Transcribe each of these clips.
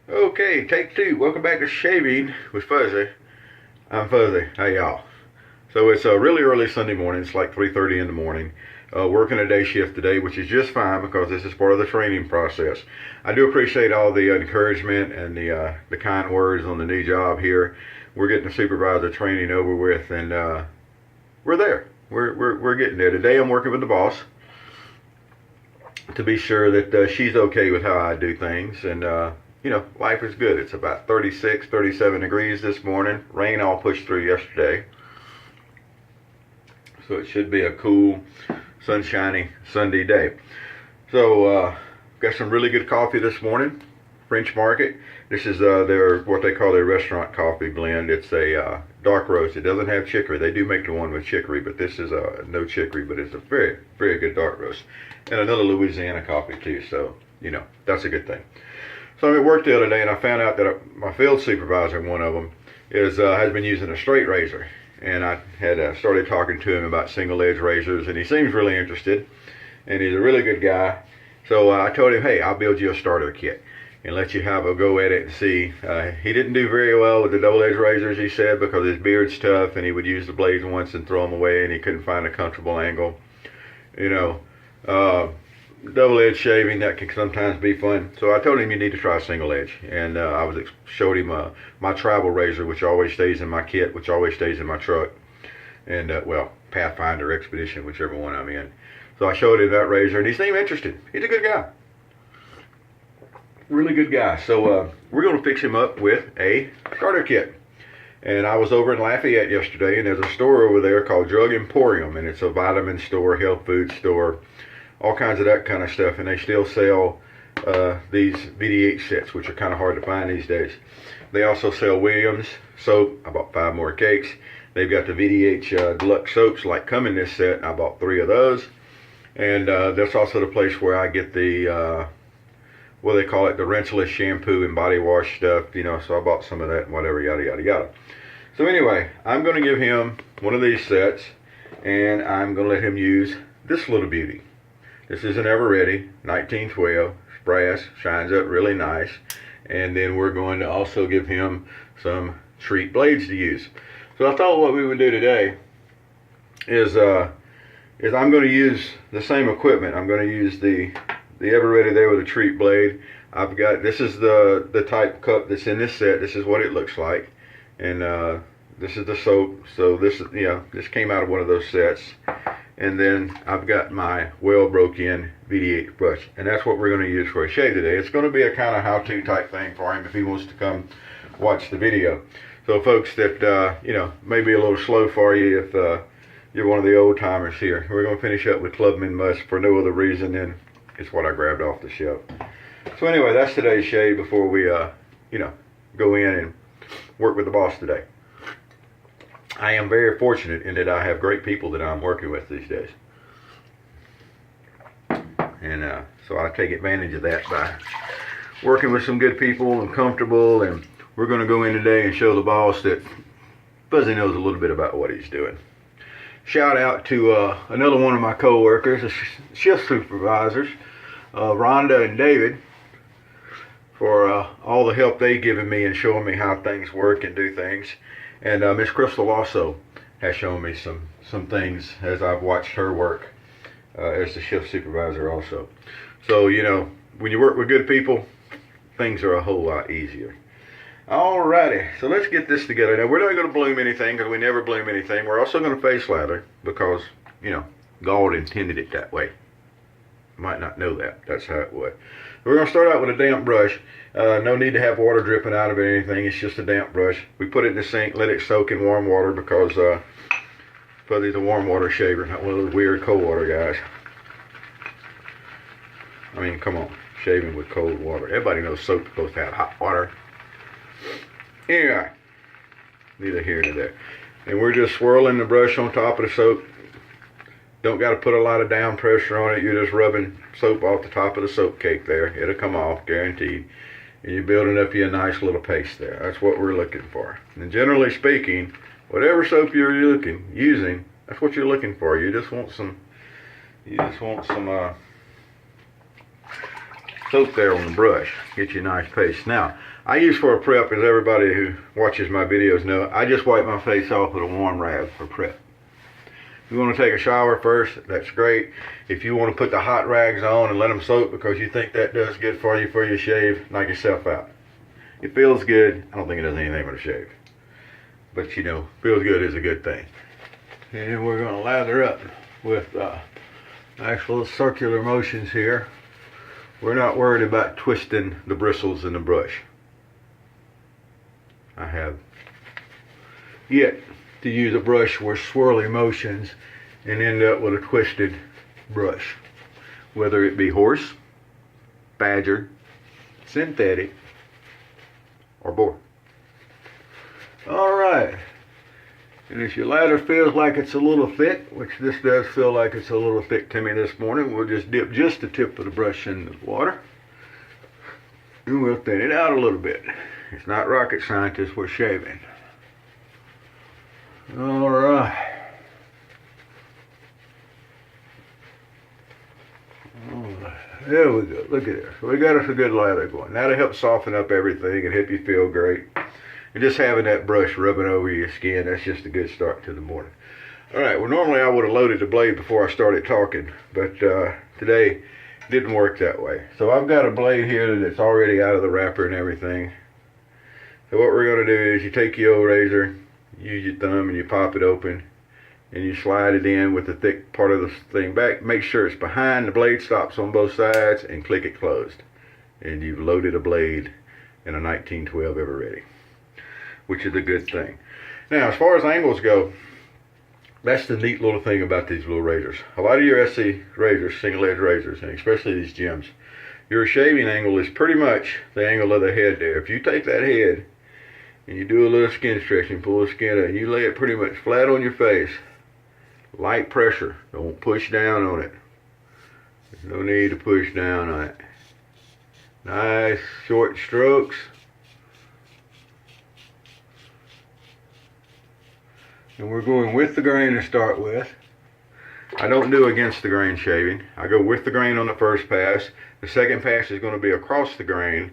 Okay, take two. Welcome back to Shaving with Fuzzy. I'm Fuzzy. Hey y'all. So it's a really early Sunday morning. It's like 3:30 in the morning. Working a day shift today, which is just fine because this is part of the training process. I do appreciate all the encouragement and the kind words on the new job here. We're getting the supervisor training over with, and we're there. We're getting there. Today I'm working with the boss to be sure that she's okay with how I do things, and life is good. It's about 36, 37 degrees this morning. Rain all pushed through yesterday. So it should be a cool, sunshiny Sunday day. So got some really good coffee this morning. French Market. This is their what they call their restaurant coffee blend. It's a dark roast. It doesn't have chicory. They do make the one with chicory, but this is no chicory, but it's a very, very good dark roast. And another Louisiana coffee too, so that's a good thing. So I'm at work the other day and I found out that my field supervisor, one of them, has been using a straight razor. And I had started talking to him about single edge razors, and he seems really interested, and he's a really good guy. So I told him, hey, I'll build you a starter kit and let you have a go at it and see. He didn't do very well with the double edge razors, he said, because his beard's tough and he would use the blades once and throw them away, and he couldn't find a comfortable angle. Double edge shaving, that can sometimes be fun. So I told him you need to try single edge, and showed him my travel razor, which always stays in my kit, which always stays in my truck, and Pathfinder, Expedition, whichever one I'm in. So I showed him that razor, and he seemed interested. He's a good guy, really good guy. So we're going to fix him up with a starter kit. And I was over in Lafayette yesterday, and there's a store over there called Drug Emporium, and it's a vitamin store, health food store, all kinds of that kind of stuff, and they still sell these VDH sets, which are kind of hard to find these days. They also sell Williams soap. I bought 5 more cakes. They've got the VDH Deluxe soaps like come in this set, and I bought 3 of those. And that's also the place where I get the what they call it, the rinseless shampoo and body wash stuff, so I bought some of that and whatever, yada yada yada. So anyway, I'm going to give him one of these sets, and I'm going to let him use this little beauty. This is an Ever Ready 1912. It's brass, shines up really nice. And then we're going to also give him some Treet blades to use. So I thought what we would do today is I'm going to use the same equipment. I'm going to use the Ever Ready there with a Treet blade. I've got, this is the type cup that's in this set. This is what it looks like. And this is the soap. So this came out of one of those sets. And then I've got my well broke in VDH brush, and that's what we're going to use for a shave today. It's going to be a kind of how-to type thing for him if he wants to come watch the video. So folks that may be a little slow for you if you're one of the old timers here. We're going to finish up with Clubman Musk for no other reason than it's what I grabbed off the shelf. So anyway, that's today's shave before we go in and work with the boss today. I am very fortunate in that I have great people that I'm working with these days. And so I take advantage of that by working with some good people and comfortable. And we're going to go in today and show the boss that Fuzzy knows a little bit about what he's doing. Shout out to another one of my co-workers, the shift supervisors, Rhonda and David, for all the help they've given me and showing me how things work and do things. And Miss Crystal also has shown me some things as I've watched her work as the shift supervisor also. So, when you work with good people, things are a whole lot easier. Alrighty, so let's get this together. Now, we're not going to bloom anything because we never bloom anything. We're also going to face lather because, God intended it that way. You might not know that. That's how it was. We're going to start out with a damp brush. No need to have water dripping out of it or anything. It's just a damp brush. We put it in the sink, let it soak in warm water because Fuzzy's a warm water shaver, not one of those weird cold water guys. I mean, come on, shaving with cold water. Everybody knows soap's supposed to have hot water. Anyway, neither here nor there. And we're just swirling the brush on top of the soap. Don't got to put a lot of down pressure on it. You're just rubbing soap off the top of the soap cake there. It'll come off, guaranteed. And you're building up you a nice little paste there. That's what we're looking for. And generally speaking, whatever soap you're using, that's what you're looking for. You just want some soap there on the brush. Get you a nice paste. Now, I use for a prep, as everybody who watches my videos know, I just wipe my face off with a warm rag for prep. If you want to take a shower first, that's great. If you want to put the hot rags on and let them soak because you think that does good for you shave, knock yourself out. It feels good. I don't think it does anything but a shave. But you know, feels good is a good thing. And then we're going to lather up with actual circular motions here. We're not worried about twisting the bristles in the brush. I have yet to use a brush with swirly motions and end up with a twisted brush. Whether it be horse, badger, synthetic, or boar. Alright. And if your lather feels like it's a little thick, which this does feel like it's a little thick to me this morning, we'll just dip just the tip of the brush in the water. And we'll thin it out a little bit. It's not rocket scientists, we're shaving. Alright. There we go. Look at this. So we got us a good lather going. That'll help soften up everything and help you feel great. And just having that brush rubbing over your skin, that's just a good start to the morning. Alright, well normally I would have loaded the blade before I started talking, but today didn't work that way. So I've got a blade here that's already out of the wrapper and everything. So what we're going to do is you take your old razor, use your thumb and you pop it open, and you slide it in with the thick part of the thing back. Make sure it's behind the blade stops on both sides and click it closed. And you've loaded a blade in a 1912 Ever Ready, which is a good thing. Now, as far as angles go, that's the neat little thing about these little razors. A lot of your SC razors, single edge razors, and especially these gems, your shaving angle is pretty much the angle of the head there. If you take that head and you do a little skin stretching, pull the skin out, and you lay it pretty much flat on your face, light pressure, don't push down on it. There's no need to push down on it. Nice short strokes. And we're going with the grain to start with. I don't do against the grain shaving. I go with the grain on the first pass. The second pass is going to be across the grain.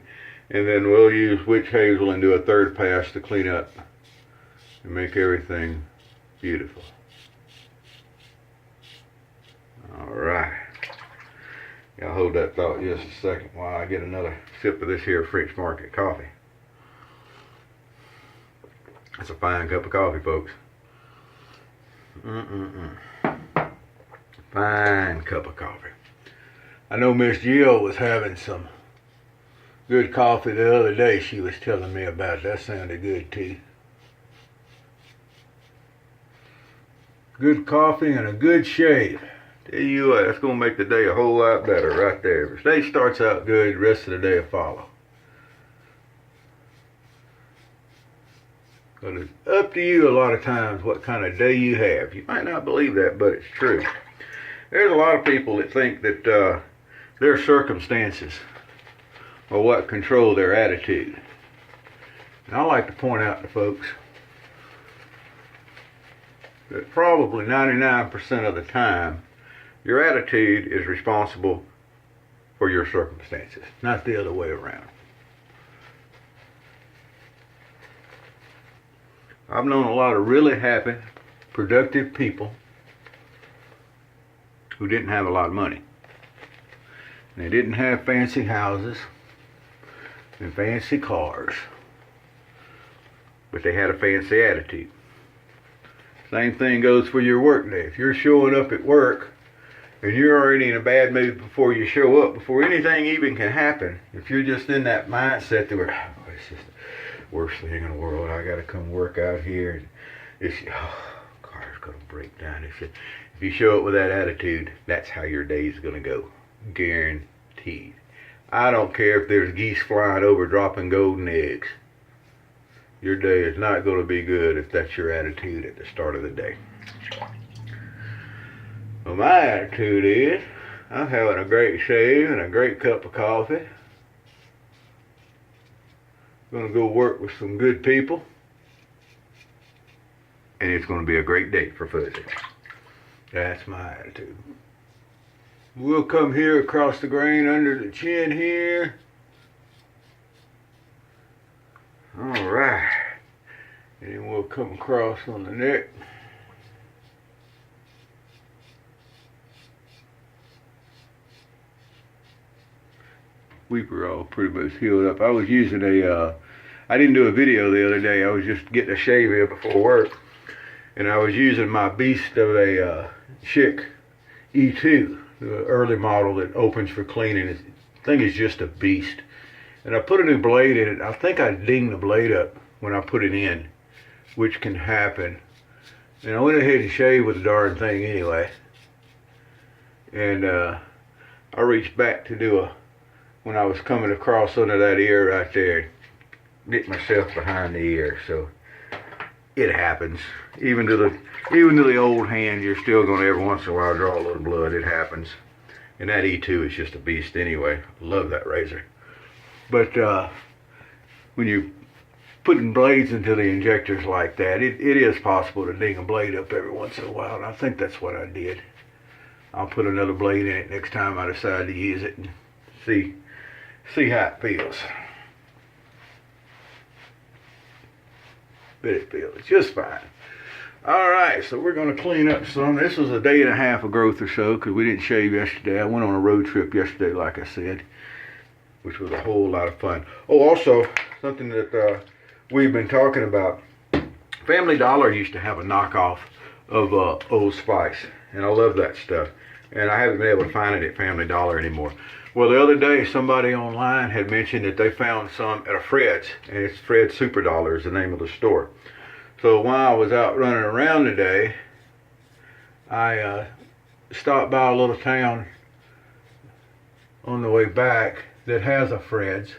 And then we'll use witch hazel and do a third pass to clean up and make everything beautiful. Alright. I'll hold that thought just a second while I get another sip of this here French Market coffee. That's a fine cup of coffee, folks. Fine cup of coffee. I know Miss Jill was having some good coffee the other day. She was telling me about. That sounded good too. Good coffee and a good shave. Tell you what, that's going to make the day a whole lot better right there. If the day starts out good, the rest of the day will follow. But it's up to you a lot of times what kind of day you have. You might not believe that, but it's true. There's a lot of people that think that their circumstances are what control their attitude. And I like to point out to folks that probably 99% of the time, your attitude is responsible for your circumstances, not the other way around. I've known a lot of really happy, productive people who didn't have a lot of money. And they didn't have fancy houses and fancy cars, but they had a fancy attitude. Same thing goes for your work day. If you're showing up at work and you're already in a bad mood before you show up, before anything even can happen, if you're just in that mindset that it's just the worst thing in the world, I gotta come work out here, and this car's gonna break down. If you show up with that attitude, that's how your day's gonna go. Guaranteed. I don't care if there's geese flying over dropping golden eggs. Your day is not going to be good if that's your attitude at the start of the day. Well, my attitude is, I'm having a great shave and a great cup of coffee. Going to go work with some good people. And it's going to be a great day for Fuzzy. That's my attitude. We'll come here across the grain under the chin here. Alright. And then we'll come across on the neck. Weeper all pretty much healed up. I was using I didn't do a video the other day. I was just getting a shave in before work. And I was using my beast of a Schick E2, the early model that opens for cleaning. The thing is just a beast. And I put a new blade in it. I think I dinged the blade up when I put it in, which can happen. And I went ahead and shaved with the darn thing anyway. And I reached back to do when I was coming across under that ear right there, nicked myself behind the ear. So it happens. Even to the old hand, you're still going to every once in a while draw a little blood. It happens. And that E2 is just a beast anyway. Love that razor. But when you're putting blades into the injectors like that, it is possible to ding a blade up every once in a while. And I think that's what I did. I'll put another blade in it next time I decide to use it and see how it feels. But it feels just fine. Alright, so we're going to clean up some. This was a day and a half of growth or so because we didn't shave yesterday. I went on a road trip yesterday, like I said, which was a whole lot of fun. Oh, also, something that we've been talking about. Family Dollar used to have a knockoff of Old Spice, and I love that stuff. And I haven't been able to find it at Family Dollar anymore. Well, the other day, somebody online had mentioned that they found some at a Fred's, and it's Fred's Super Dollar is the name of the store. So while I was out running around today, I stopped by a little town on the way back that has a Fred's,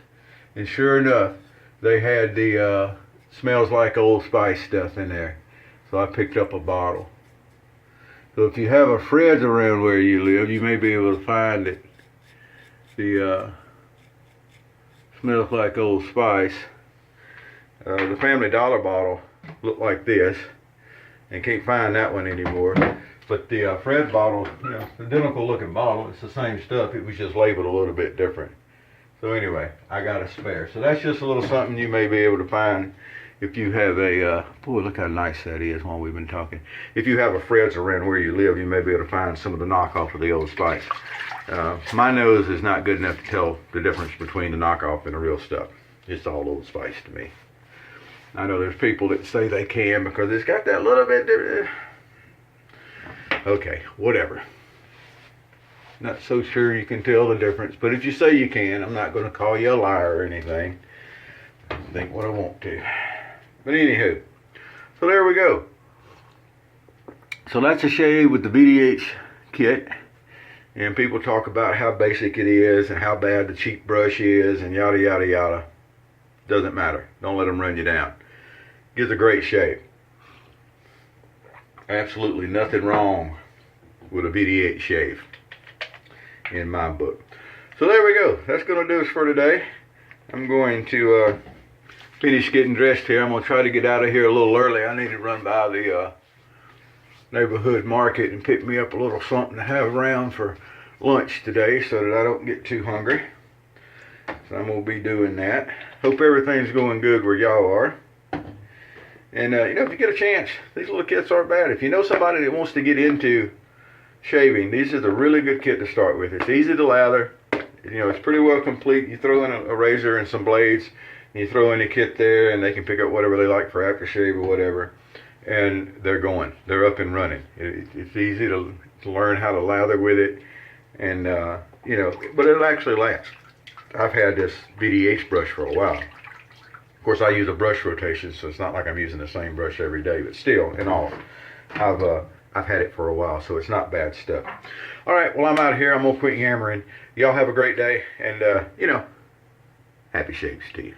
and sure enough, they had the smells like Old Spice stuff in there. So I picked up a bottle. So if you have a Fred's around where you live, you may be able to find it. The smells like Old Spice. The Family Dollar bottle looked like this, and can't find that one anymore. But the Fred's bottle, you know, it's an identical looking bottle. It's the same stuff. It was just labeled a little bit different. So anyway, I got a spare. So that's just a little something you may be able to find if you have a, boy, look how nice that is while we've been talking. If you have a Fred's around where you live, you may be able to find some of the knockoff of the Old Spice. My nose is not good enough to tell the difference between the knockoff and the real stuff. It's all Old Spice to me. I know there's people that say they can because it's got that little bit different. Okay, whatever. Not so sure you can tell the difference, but if you say you can, I'm not going to call you a liar or anything. I think what I want to. But anywho, so there we go. So that's a shave with the VDH kit. And people talk about how basic it is and how bad the cheap brush is and yada yada yada. Doesn't matter. Don't let them run you down. Gives a great shave. Absolutely nothing wrong with a VDH shave in my book. So there we go. That's going to do us for today. I'm going to finish getting dressed here. I'm going to try to get out of here a little early. I need to run by the neighborhood market and pick me up a little something to have around for lunch today so that I don't get too hungry. So I'm going to be doing that. Hope everything's going good where y'all are. And you know, if you get a chance, these little kits aren't bad. If you know somebody that wants to get into shaving, these is a really good kit to start with. It's easy to lather. You know, it's pretty well complete. You throw in a razor and some blades, and you throw in a kit there, and they can pick up whatever they like for aftershave or whatever. And they're going. They're up and running. It's easy to learn how to lather with it, and you know, but it'll actually last. I've had this VDH brush for a while. Of course, I use a brush rotation, so it's not like I'm using the same brush every day. But still, in all, I've had it for a while, so it's not bad stuff. All right, well, I'm out of here. I'm gonna quit yammering. Y'all have a great day, and you know, happy shaves to you.